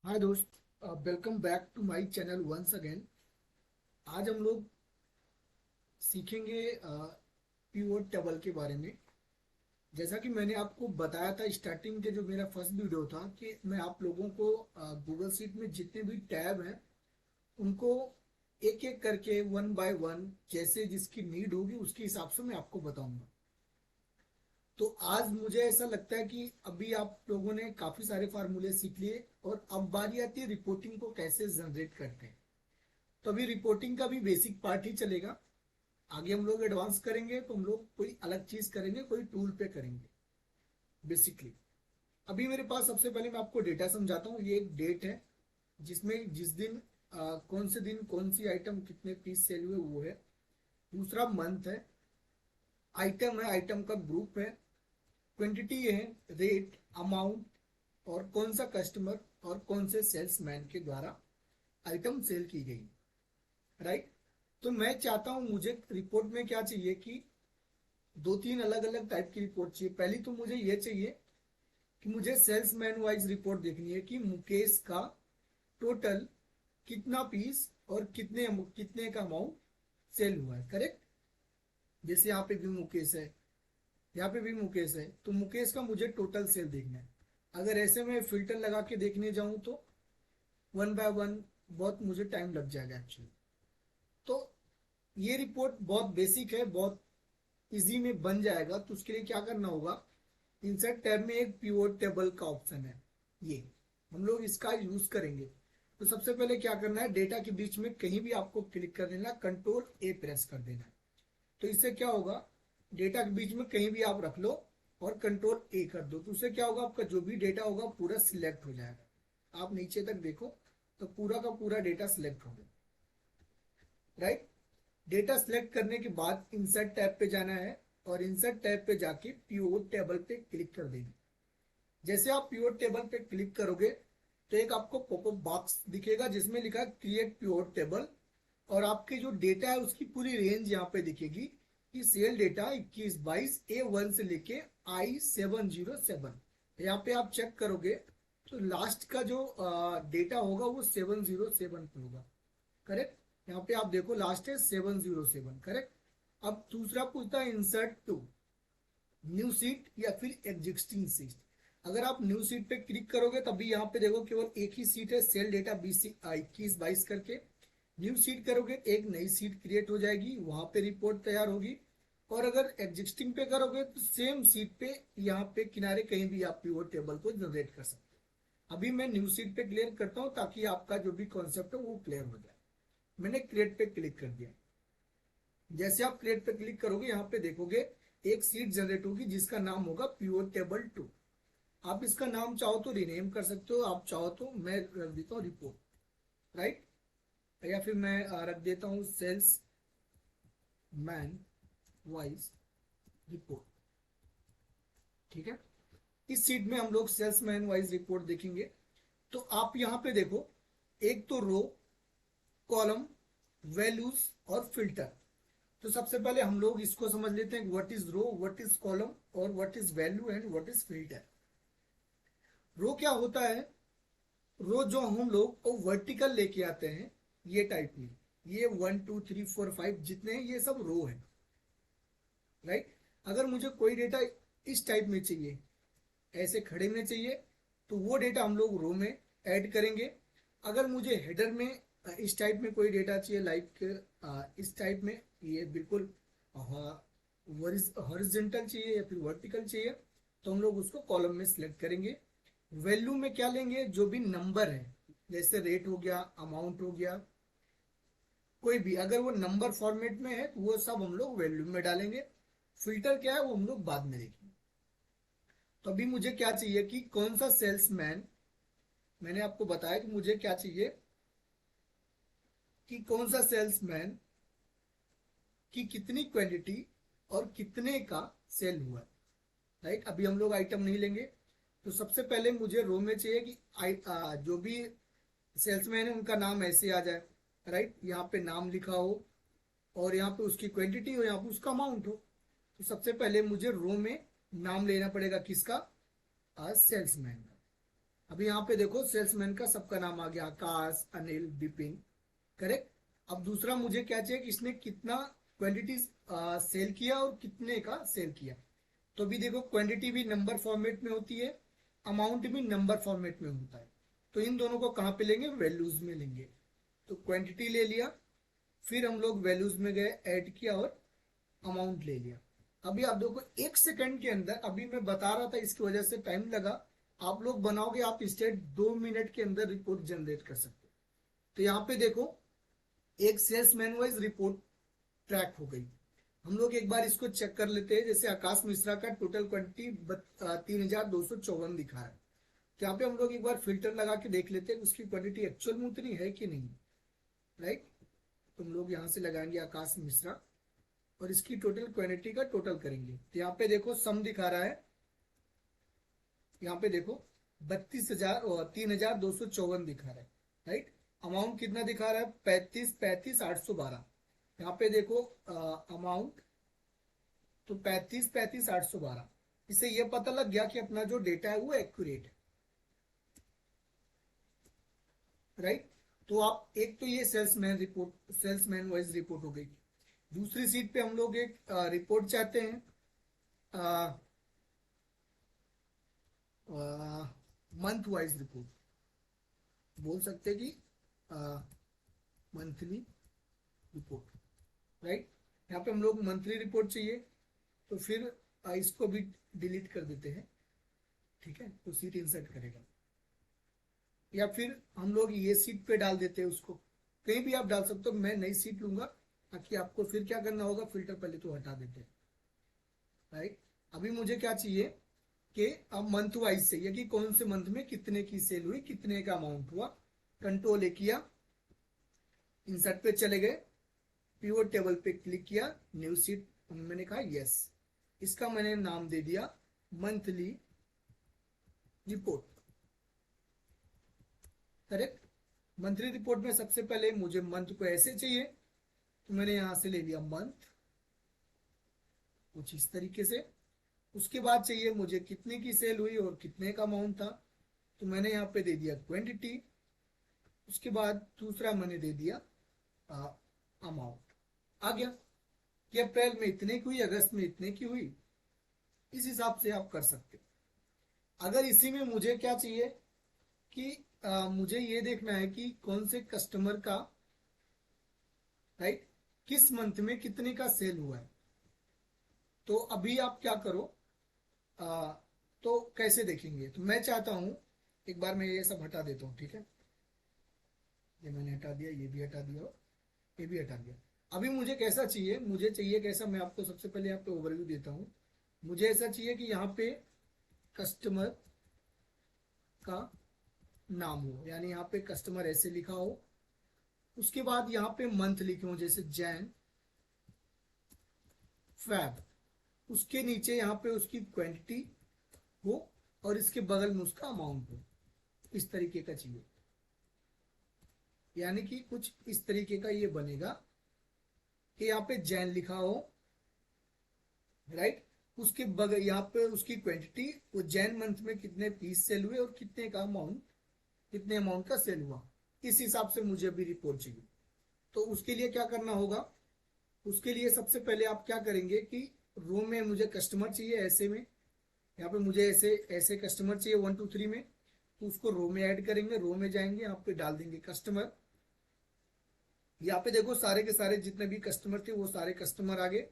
हाय दोस्त, welcome back to my channel once again. आज हम लोग सीखेंगे पिवोट टेबल के बारे में। जैसा कि मैंने आपको बताया था स्टार्टिंग के जो मेरा फर्स्ट वीडियो था कि मैं आप लोगों को गूगल शीट में जितने भी टैब हैं उनको एक एक करके वन बाय वन जैसे जिसकी नीड होगी उसके हिसाब से मैं आपको बताऊंगा। तो आज मुझे ऐसा लगता है कि अभी आप लोगों ने काफी सारे फार्मूले सीख लिए और अब बारी आती है रिपोर्टिंग को कैसे जनरेट करते हैं। तो अभी रिपोर्टिंग का भी बेसिक पार्ट ही चलेगा। आगे हम लोग एडवांस करेंगे तो हम लोग कोई अलग चीज करेंगे, कोई टूल पे करेंगे बेसिकली। अभी मेरे पास सबसे पहले मैं आपको डेटा समझाता हूँ। ये एक डेट है जिसमें जिस दिन कौन से दिन कौन सी आइटम कितने पीस सेल हुए वो है। दूसरा मंथ है, आइटम है, आइटम का ग्रुप है, क्वांटिटी है, रेट, अमाउंट और कौन सा कस्टमर और कौन से सेल्समैन के द्वारा आइटम सेल की गई। राइट। तो मैं चाहता हूं, मुझे रिपोर्ट में क्या चाहिए कि दो तीन अलग अलग टाइप की रिपोर्ट चाहिए। पहली तो मुझे ये चाहिए कि मुझे सेल्समैन वाइज रिपोर्ट देखनी है कि मुकेश का टोटल कितना पीस और कितने कितने का अमाउंट सेल हुआ है। करेक्ट। जैसे यहाँ पे भी मुकेश है, यहाँ पे भी मुकेश है, तो मुकेश का मुझे टोटल सेल देखना है। अगर ऐसे में फिल्टर लगा के देखने जाऊं तो वन बाय वन बहुत मुझे टाइम लग जाएगा एक्चुअली। तो ये रिपोर्ट बहुत बेसिक है, बहुत इजी में बन जाएगा। तो उसके लिए क्या करना होगा, इंसर्ट टैब में एक पिवोट टेबल का ऑप्शन है, ये हम लोग इसका यूज करेंगे। तो सबसे पहले क्या करना है, डेटा के बीच में कहीं भी आपको क्लिक कर देना, कंट्रोल ए प्रेस कर देना है। तो इससे क्या होगा, डेटा के बीच में कहीं भी आप रख लो और कंट्रोल ए कर दो तो उससे क्या होगा, आपका जो भी डेटा होगा पूरा सिलेक्ट हो जाएगा। आप नीचे तक देखो तो पूरा का पूरा डेटा सिलेक्ट होगा। राइट। डेटा सिलेक्ट करने के बाद इंसर्ट टैब पे जाना है और इंसर्ट टैब पे जाके पिवोट टेबल पे क्लिक कर देंगे। जैसे आप पिवोट टेबल पे क्लिक करोगे तो एक आपको पॉपअप बॉक्स दिखेगा जिसमें लिखा है क्रिएट पिवोट टेबल। और आपके जो डेटा है उसकी पूरी रेंज यहाँ पे दिखेगी कि सेल डेटा 2122 A1 से लेके I707। यहाँ पे आप चेक करोगे तो लास्ट का जो डेटा होगा वो 707 पे होगा। करेक्ट। यहाँ पे आप देखो लास्ट है 707। करेक्ट। अब दूसरा पूछता है इंसर्ट टू न्यू सीट या फिर एग्जिस्टिंग सीट। अगर आप न्यू सीट पे क्लिक करोगे तभी यहाँ पे देखो केवल एक ही सीट है, सेल डेटा 2122 करके। न्यू सीट करोगे एक नई सीट क्रिएट हो जाएगी, वहां पे रिपोर्ट तैयार होगी। और अगर एग्जिस्टिंग पे करोगे तो सेम सीट पे यहाँ पे किनारे कहीं भी आप पिवोट टेबल को जनरेट कर सकते हो। अभी मैं न्यू सीट पे क्लियर करता हूँ ताकि आपका जो भी कॉन्सेप्ट है वो क्लियर हो जाए। मैंने क्रिएट पे क्लिक कर दिया। जैसे आप क्रिएट पे क्लिक करोगे यहाँ पे देखोगे एक सीट जनरेट होगी जिसका नाम होगा पिवोट टेबल 2। आप इसका नाम चाहो तो रिनेम कर सकते हो, आप चाहो तो मैं रख देता हूँ रिपोर्ट। राइट। या फिर मैं रख देता हूँ सेल्स मैन वाइज रिपोर्ट। ठीक है। इस सीट में हम लोग सेल्समैन वाइज रिपोर्ट देखेंगे। तो आप यहाँ पे देखो, एक तो रो, कॉलम, वैल्यूज और फिल्टर। तो सबसे पहले हम लोग इसको समझ लेते हैं, what is row, what is column और what is value and what is filter. Row क्या होता है, रो जो हम लोग वर्टिकल लेके आते हैं ये टाइप में, ये 1 2 3 4 5 जितने हैं ये सब रो है। राइट। अगर मुझे कोई डेटा इस टाइप में चाहिए, ऐसे खड़े में चाहिए, तो वो डेटा हम लोग रो में ऐड करेंगे। अगर मुझे हेडर में इस टाइप में कोई डेटा चाहिए, लाइक इस टाइप में, ये बिल्कुल हॉरिजेंटल चाहिए या फिर वर्टिकल चाहिए, तो हम लोग उसको कॉलम में सिलेक्ट करेंगे। वैल्यू में क्या लेंगे, जो भी नंबर है, जैसे रेट हो गया, अमाउंट हो गया, कोई भी अगर वो नंबर फॉर्मेट में है तो वो सब हम लोग वैल्यू में डालेंगे। फिल्टर क्या है वो हम लोग बाद में देखेंगे। तो अभी मुझे क्या चाहिए कि कौन सा सेल्समैन, मैंने आपको बताया कि मुझे क्या चाहिए कि कौन सा सेल्समैन की कितनी क्वांटिटी और कितने का सेल हुआ। राइट। अभी हम लोग आइटम नहीं लेंगे। तो सबसे पहले मुझे रो में चाहिए कि जो भी सेल्समैन है उनका नाम ऐसे आ जाए। राइट। यहाँ पे नाम लिखा हो और यहाँ पे उसकी क्वांटिटी हो, यहाँ पे उसका अमाउंट हो। तो सबसे पहले मुझे रो में नाम लेना पड़ेगा किसका, सेल्समैन का। अभी यहाँ पे देखो सेल्समैन का सबका नाम आ गया, आकाश, अनिल, विपिन। करेक्ट। अब दूसरा मुझे क्या चाहिए कि इसने कितना क्वांटिटी सेल किया और कितने का सेल किया। तो भी देखो क्वांटिटी भी नंबर फॉर्मेट में होती है, अमाउंट भी नंबर फॉर्मेट में होता है। तो इन दोनों को कहाँ पे लेंगे, वैल्यूज में लेंगे। तो क्वांटिटी ले लिया, फिर हम लोग वैल्यूज में गए, ऐड किया और अमाउंट ले लिया। अभी आप देखो 1 सेकंड के अंदर, अभी मैं बता रहा था इसकी वजह से टाइम लगा, आप लोग बनाओगे आप स्टेट 2 मिनट के अंदर रिपोर्ट जनरेट कर सकते हो। तो यहाँ पे देखो एक सेल्समैन वाइज रिपोर्ट ट्रैक हो गई। हम लोग एक बार इसको चेक कर लेते हैं। जैसे आकाश मिश्रा का टोटल क्वांटिटी 3254 दिखा है। तो यहाँ पे हम लोग एक बार फिल्टर लगा के देख लेते हैं उसकी क्वांटिटी एक्चुअल में उतनी है कि नहीं। राइट। तो हम लोग यहाँ से लगाएंगे आकाश मिश्रा और इसकी टोटल क्वांटिटी का टोटल करेंगे। तो यहाँ पे देखो सम दिखा रहा है, यहाँ पे देखो 32,000 और 3,254 दिखा रहा है। राइट। अमाउंट कितना दिखा रहा है, 35,812। यहाँ पे देखो अमाउंट तो 35,812। इससे ये पता लग गया कि अपना जो डेटा है वो एक्यूरेट है। राइट। तो आप एक तो ये सेल्समैन वाइज रिपोर्ट हो गई। दूसरी सीट पे हम लोग एक रिपोर्ट चाहते हैं, मंथ वाइज रिपोर्ट बोल सकते हैं कि मंथली रिपोर्ट। राइट। यहाँ पे हम लोग मंथली रिपोर्ट चाहिए, तो फिर इसको भी डिलीट कर देते हैं। ठीक है, तो सीट इंसर्ट करेगा, या फिर हम लोग ये सीट पे डाल देते हैं उसको। कहीं भी आप डाल सकते हो, मैं नई सीट लूंगा ताकि आपको फिर क्या करना होगा, फिल्टर पहले तो हटा देते हैं। राइट। अभी मुझे क्या चाहिए कि अब मंथ वाइज चाहिए कि कौन से मंथ में कितने की सेल हुई, कितने का अमाउंट हुआ। कंट्रोल ए किया, इंसर्ट पे चले गए, पिवट टेबल पे क्लिक किया, न्यू सीट मैंने कहा यस। इसका मैंने नाम दे दिया monthly report. Correct. Monthly report में सबसे पहले मुझे मंथ को ऐसे चाहिए, तो मैंने यहां से ले लिया मंथ कुछ इस तरीके से। उसके बाद चाहिए मुझे कितने की सेल हुई और कितने का अमाउंट था, तो मैंने यहाँ पे दे दिया क्वांटिटी। उसके बाद दूसरा मैंने दे दिया अमाउंट। आ गया कि अप्रैल में इतने की हुई, अगस्त में इतने की हुई। इस हिसाब से आप कर सकते हो। अगर इसी में मुझे क्या चाहिए कि मुझे ये देखना है कि कौन से कस्टमर का, राइट, किस मंथ में कितने का सेल हुआ है। तो अभी आप क्या करो, तो कैसे देखेंगे, तो मैं चाहता हूं एक बार मैं ये सब हटा देता हूं। ठीक है, ये मैंने हटा दिया, ये भी हटा दिया और ये भी हटा दिया। अभी मुझे कैसा चाहिए, मुझे चाहिए कैसा, मैं आपको सबसे पहले यहाँ पे ओवरव्यू देता हूँ। मुझे ऐसा चाहिए कि यहाँ पे कस्टमर का नाम हो, यानी यहाँ पे कस्टमर ऐसे लिखा हो। उसके बाद यहाँ पे मंथ लिखे हो, जैसे जैन, फैब। उसके नीचे यहाँ पे उसकी क्वांटिटी हो और इसके बगल में उसका अमाउंट हो। इस तरीके का चाहिए, यानी कि कुछ इस तरीके का ये बनेगा कि यहाँ पे जैन लिखा हो, राइट। उसके बगल यहाँ पे उसकी क्वांटिटी, वो जैन मंथ में कितने पीस सेल हुए और कितने का अमाउंट, कितने अमाउंट का सेल हुआ। इस हिसाब से मुझे अभी रिपोर्ट चाहिए। तो उसके लिए क्या करना होगा, उसके लिए सबसे पहले आप क्या करेंगे कि रो में मुझे कस्टमर चाहिए, ऐसे में यहाँ पे मुझे ऐसे ऐसे कस्टमर चाहिए 1 2 3 में। तो उसको रो में ऐड करेंगे, रो में जाएंगे, यहाँ पे डाल देंगे कस्टमर। यहाँ पे देखो सारे के सारे जितने भी कस्टमर थे वो सारे कस्टमर आ गए।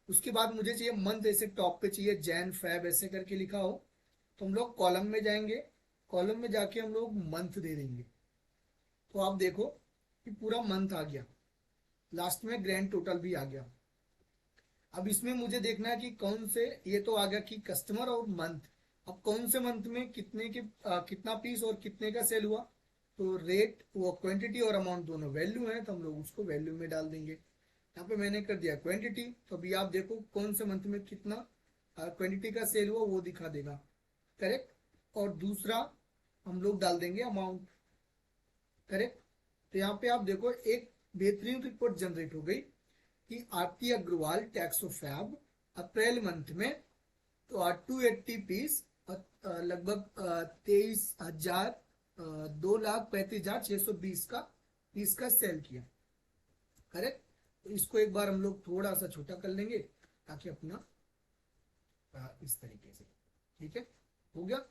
उसके बाद मुझे चाहिए मंथ, ऐसे टॉप पे चाहिए जैन फैब ऐसे करके लिखा हो। तो हम लोग कॉलम में जाएंगे, कॉलम में जाके हम लोग मंथ दे देंगे। तो आप देखो कि पूरा मंथ आ गया, लास्ट में ग्रैंड टोटल भी आ गया। अब इसमें मुझे देखना है कि कौन से, ये तो आ गया कि कस्टमर और मंथ। अब कौन से मंथ में कितने के कितना पीस और कितने का सेल हुआ। तो रेट, वो क्वांटिटी और अमाउंट दोनों वैल्यू है, तो हम लोग उसको वैल्यू में डाल देंगे। यहाँ पे मैंने कर दिया क्वांटिटी। तो अभी आप देखो कौन से मंथ में कितना क्वांटिटी का सेल हुआ वो दिखा देगा। करेक्ट। और दूसरा हम लोग डाल देंगे अमाउंट। करेक्ट। तो यहाँ पे आप देखो एक बेहतरीन रिपोर्ट जनरेट हो गई कि Aarti Agarwal tax of Feb April month में तो 280 पीस लगभग 23,000 2,35,620 का पीस का सेल किया। करेक्ट। तो इसको एक बार हम लोग थोड़ा सा छोटा कर लेंगे ताकि अपना इस तरीके से, ठीक है, हो गया।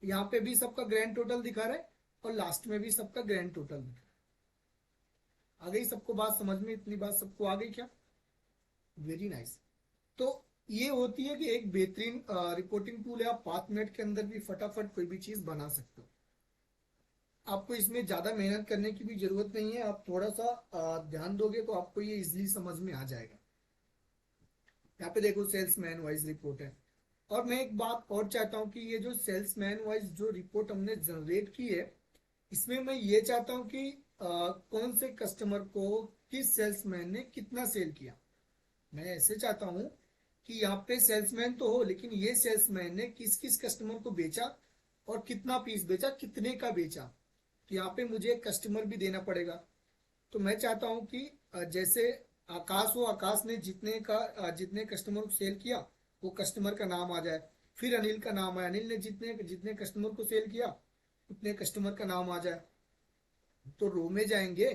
यहाँ पे भी सबका ग्रैंड टोटल दिखा रहा है और लास्ट में भी सबका ग्रैंड टोटल दिखा रहा है। आ गई सबको बात समझ में? इतनी बात सबको आ गई क्या? Very nice. तो ये होती है कि एक बेहतरीन रिपोर्टिंग टूल है। आप 5 मिनट के अंदर भी फटाफट कोई भी चीज बना सकते हो। आपको इसमें ज्यादा मेहनत करने की भी जरूरत नहीं है। आप थोड़ा सा ध्यान दोगे तो आपको ये इजिली समझ में आ जाएगा। यहाँ पे देखो सेल्समैन वाइज रिपोर्ट है। और मैं एक बात और चाहता हूँ कि ये जो सेल्समैन वाइज जो रिपोर्ट हमने जनरेट की है, इसमें मैं ये चाहता हूँ कि कौन से कस्टमर को किस सेल्समैन ने कितना सेल किया। मैं ऐसे चाहता हूँ कि यहाँ पे सेल्समैन तो हो, लेकिन ये सेल्समैन ने किस किस कस्टमर को बेचा और कितना पीस बेचा, कितने का बेचा। तो यहाँ पे मुझे एक कस्टमर भी देना पड़ेगा। तो मैं चाहता हूँ कि जैसे आकाश हो, आकाश ने जितने कस्टमर को सेल किया वो कस्टमर का नाम आ जाए। फिर अनिल का नाम है, अनिल ने जितने जितने कस्टमर को सेल किया उतने कस्टमर का नाम आ जाए। तो रो में जाएंगे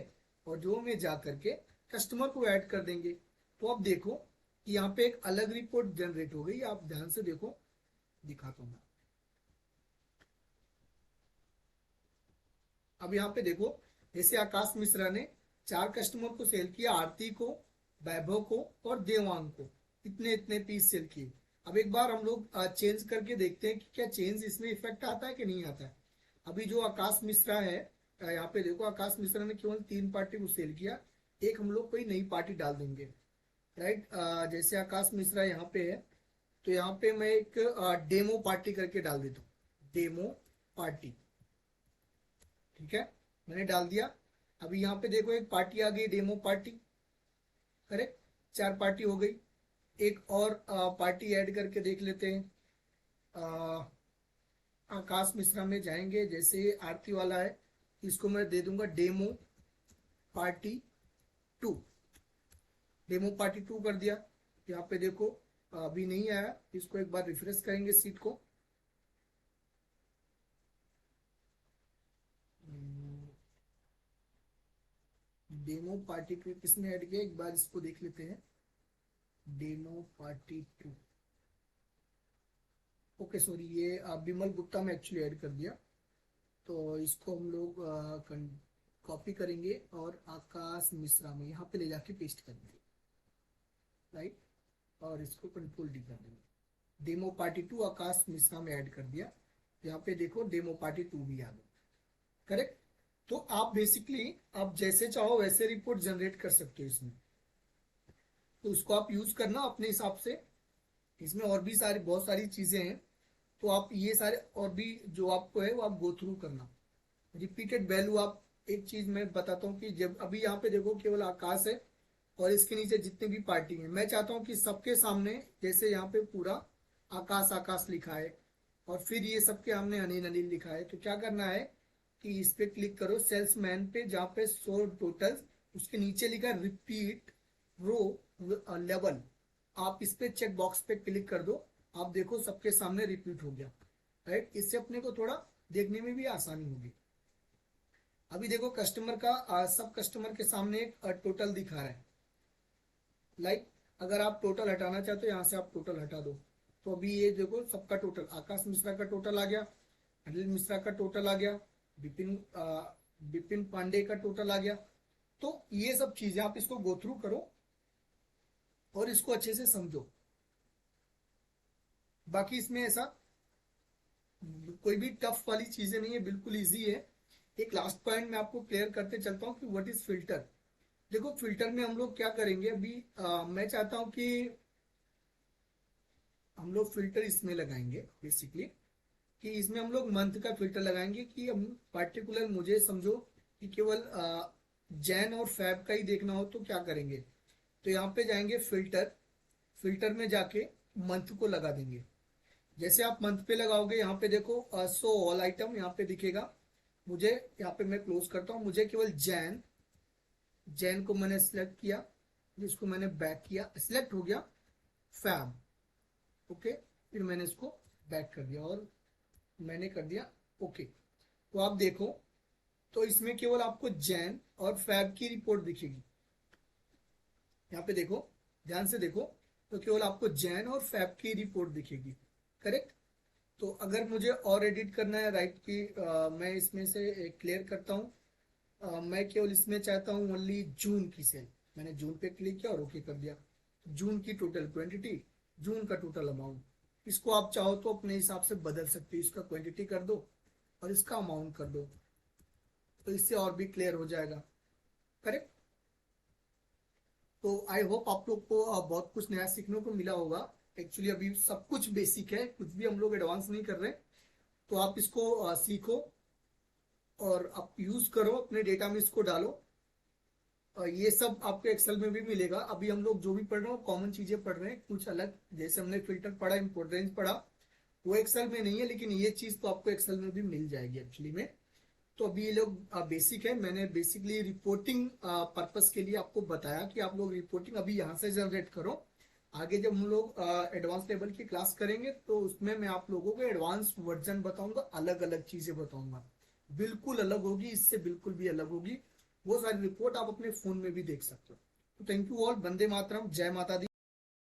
और रो में जा करके कस्टमर को ऐड कर देंगे। तो अब देखो कि यहाँ पे एक अलग रिपोर्ट जनरेट हो गई। आप ध्यान से देखो, दिखाता हूँ। अब यहाँ पे देखो, जैसे आकाश मिश्रा ने 4 कस्टमर को सेल किया, आरती को, वैभव को और देवांग को। इतने इतने पीस सेल किए। अब एक बार हम लोग चेंज करके देखते हैं कि क्या चेंज इसमें इफेक्ट आता है कि नहीं आता है। अभी जो आकाश मिश्रा है, यहाँ पे देखो आकाश मिश्रा ने केवल 3 पार्टी को सेल किया। एक हम लोग कोई नई पार्टी डाल देंगे। राइट। जैसे आकाश मिश्रा यहाँ पे है तो यहाँ पे मैं एक डेमो पार्टी करके डाल देता हूँ, डेमो पार्टी। ठीक है, मैंने डाल दिया। अभी यहाँ पे देखो एक पार्टी आ गई, डेमो पार्टी। करेक्ट, 4 पार्टी हो गई। एक और पार्टी ऐड करके देख लेते हैं। अ, आकाश मिश्रा में जाएंगे, जैसे आरती वाला है, इसको मैं दे दूंगा डेमो पार्टी 2। डेमो पार्टी 2 कर दिया। यहाँ पे देखो अभी नहीं आया, इसको एक बार रिफ्रेश करेंगे सीट को। डेमो पार्टी को किसने ऐड किया, एक बार इसको देख लेते हैं। Demo party 2। ओके सॉरी, ये बिमल गुप्ता में एक्चुअली ऐड कर दिया। तो इसको हम लोग कॉपी करेंगे और आकाश मिश्रा में यहाँ पे ले जाके पेस्ट कर देंगे। राइट, और इसको कंट्रोल डी कर देंगे। डेमो पार्टी 2 आकाश मिश्रा में ऐड कर दिया। यहाँ पे देखो डेमो पार्टी 2 भी आ गई। करेक्ट। तो आप बेसिकली आप जैसे चाहो वैसे रिपोर्ट जनरेट कर सकते हो इसमें। तो उसको आप यूज करना अपने हिसाब से। इसमें और भी सारी बहुत सारी चीजें हैं। तो आप ये सारे और भी जो आपको है वो आप गो थ्रू करना। रिपीटेड वैल्यू, आप एक चीज मैं बताता हूँ कि जब अभी यहाँ पे देखो केवल आकाश है और इसके नीचे जितने भी पार्टी हैं, मैं चाहता हूँ कि सबके सामने जैसे यहाँ पे पूरा आकाश आकाश लिखा है और फिर ये सबके सामने अनिल अनिल लिखा है। तो क्या करना है कि इस पे क्लिक करो सेल्समैन पे, जहाँ पे शो टोटल, उसके नीचे लिखा रिपीट रो लेवल। आप इस पे चेक बॉक्स पे क्लिक कर दो। आप देखो सबके सामने रिपीट हो गया। राइट, इससे अपने को थोड़ा देखने में भी आसानी होगी। अभी देखो कस्टमर का सब कस्टमर के सामने एक टोटल दिखा रहा है। लाइक अगर आप टोटल हटाना चाहते हो, यहाँ से आप टोटल हटा दो। तो अभी ये देखो सबका टोटल, आकाश मिश्रा का टोटल आ गया, अनिल मिश्रा का टोटल आ गया, विपिन पांडे का टोटल आ गया। तो ये सब चीजें आप इसको गो थ्रू करो और इसको अच्छे से समझो। बाकी इसमें ऐसा कोई भी टफ वाली चीजें नहीं है, बिल्कुल इजी है। एक लास्ट पॉइंट मैं आपको क्लियर करते चलता हूँ कि व्हाट इज फिल्टर। देखो फिल्टर में हम लोग क्या करेंगे अभी, मैं चाहता हूं कि हम लोग फिल्टर इसमें लगाएंगे बेसिकली, कि इसमें हम लोग मंथ का फिल्टर लगाएंगे। कि हम पार्टिकुलर, मुझे समझो कि केवल जैन और फैब का ही देखना हो तो क्या करेंगे। तो यहाँ पे जाएंगे फिल्टर, फिल्टर में जाके मंथ को लगा देंगे। जैसे आप मंथ पे लगाओगे, यहाँ पे देखो शो ऑल आइटम यहाँ पे दिखेगा। मुझे यहाँ पे मैं क्लोज करता हूँ, मुझे केवल जैन, जैन को मैंने सिलेक्ट किया, जिसको मैंने बैक किया, सिलेक्ट हो गया फैब। ओके, फिर मैंने इसको बैक कर दिया और मैंने कर दिया ओके। तो आप देखो, तो इसमें केवल आपको जैन और फैब की रिपोर्ट दिखेगी। यहाँ पे देखो, ध्यान से देखो, तो केवल आपको जैन और फैब की रिपोर्ट दिखेगी। करेक्ट। तो अगर मुझे और एडिट करना है राइट की, मैं इसमें से क्लियर करता हूँ। मैं केवल इसमें चाहता हूँ ओनली जून की सेल। मैंने जून पे क्लिक किया और ओके कर दिया। जून की टोटल क्वांटिटी, जून का टोटल अमाउंट, इसको आप चाहो तो अपने हिसाब से बदल सकते हो। इसका क्वांटिटी कर दो और इसका अमाउंट कर दो, तो इससे और भी क्लियर हो जाएगा। करेक्ट। तो आई होप आप लोग को बहुत कुछ नया सीखने को मिला होगा। एक्चुअली अभी सब कुछ बेसिक है, कुछ भी हम लोग एडवांस नहीं कर रहे। तो आप इसको सीखो और आप यूज करो, अपने डेटा में इसको डालो। ये सब आपको एक्सेल में भी मिलेगा। अभी हम लोग जो भी पढ़ रहे हैं कॉमन चीजें पढ़ रहे हैं, कुछ अलग जैसे हमने फिल्टर पढ़ा, इंपोर्टेंस पढ़ा, वो एक्सेल में नहीं है, लेकिन ये चीज तो आपको एक्सेल में भी मिल जाएगी एक्चुअली में। तो अभी ये लोग बेसिक है, मैंने बेसिकली रिपोर्टिंग पर्पस के लिए आपको बताया कि आप लोग रिपोर्टिंग अभी यहाँ से जनरेट करो। आगे जब हम लोग एडवांस लेवल की क्लास करेंगे तो उसमें मैं आप लोगों को एडवांस वर्जन बताऊंगा, अलग अलग चीजें बताऊंगा, बिल्कुल अलग होगी, इससे बिल्कुल भी अलग होगी। वो सारी रिपोर्ट आप अपने फोन में भी देख सकते हो। तो thank you all, Vande Mataram, जय माता दी।